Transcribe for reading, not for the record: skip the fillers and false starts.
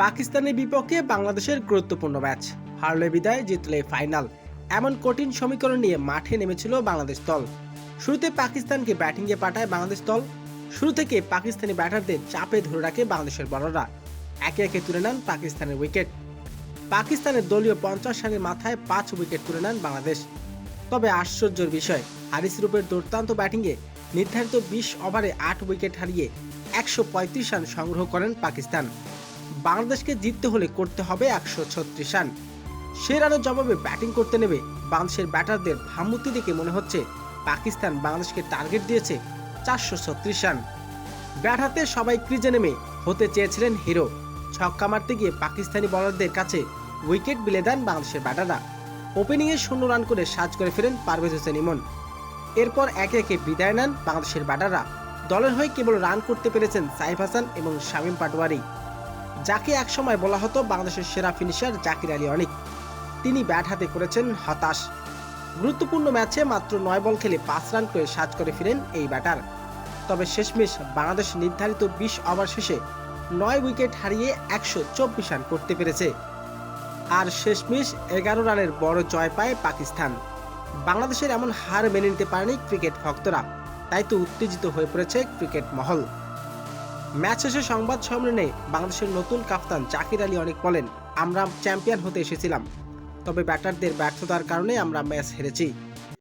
পাকিস্তানের বিপক্ষে বাংলাদেশের গুরুত্বপূর্ণ ম্যাচ, হারলে বিদায় জিতলে ফাইনাল, এমন কঠিন সমীকরণ নিয়ে মাঠে নেমেছিল বাংলাদেশ দল। শুরুতে পাকিস্তানকে ব্যাটিংয়ে পাঠায় বাংলাদেশ দল। শুরু থেকে পাকিস্তানি ব্যাটারদের চাপে ধরে রাখে বাংলাদেশের বলাররা। একে একে তুলে নেন পাকিস্তানের উইকেট। পাকিস্তানের দলীয় 50 রানের মাথায় 5 উইকেট তুলে নেন বাংলাদেশ। তবে আশ্চর্যের বিষয়, হারিস রূপের দুর্দান্ত ব্যাটিংয়ে নির্ধারিত 20 ওভারে 8 উইকেট হারিয়ে 135 রান সংগ্রহ করেন পাকিস্তান। বাংলাদেশকে জিততে হলে করতে হবে 136 রান। সে রানের জবাবে ব্যাটিং করতে নেবে বাংলাদেশের ব্যাটারদের ভাবমূর্তি দেখে মনে হচ্ছে পাকিস্তান বাংলাদেশকে টার্গেট দিয়েছে 436 রান। ব্যাট হাতে সবাই ক্রিজে নেমে হতে চেয়েছিলেন হিরো। ছক্কা মারতে গিয়ে পাকিস্তানি বলারদের কাছে উইকেট বিলে দেন বাংলাদেশের ব্যাটাররা। ওপেনিংয়ে 0 রান করে সাজ করে ফেরেন পারভেজ হোসেন ইমন। এরপর একে একে বিদায় নেন বাংলাদেশের ব্যাটাররা। দলের হয়ে কেবল রান করতে পেরেছেন সাইফ হাসান এবং শামীম পাটোয়ারি, যাকে একসময় বলা হতো বাংলাদেশের সেরা ফিনিশার জাকির আলী অনিক। তিনি ব্যাট হাতে করেছেন হতাশ। গুরুত্বপূর্ণ ম্যাচে মাত্র 9 বল খেলে 5 রান করে সাজ করে ফিরেন এই ব্যাটার। তবে শেষমেশ বাংলাদেশ নির্ধারিত 20 ওভার শেষে 9 উইকেট হারিয়ে 124 রান করতে পেরেছে। আর শেষমেশ 11 রানের বড় জয় পায় পাকিস্তান। বাংলাদেশের এমন হার মেনে নিতে পারেনি ক্রিকেট ভক্তরা, তাই তো উত্তেজিত হয়ে পড়েছে ক্রিকেট মহল। ম্যাচ শেষে সংবাদ সম্মেলনে বাংলাদেশের নতুন কাপ্তান জাকির আলী অনিক বলেন, আমরা চ্যাম্পিয়ন হতে এসেছিলাম, তবে ব্যাটারদের ব্যর্থতার কারণে আমরা ম্যাচ হেরেছি।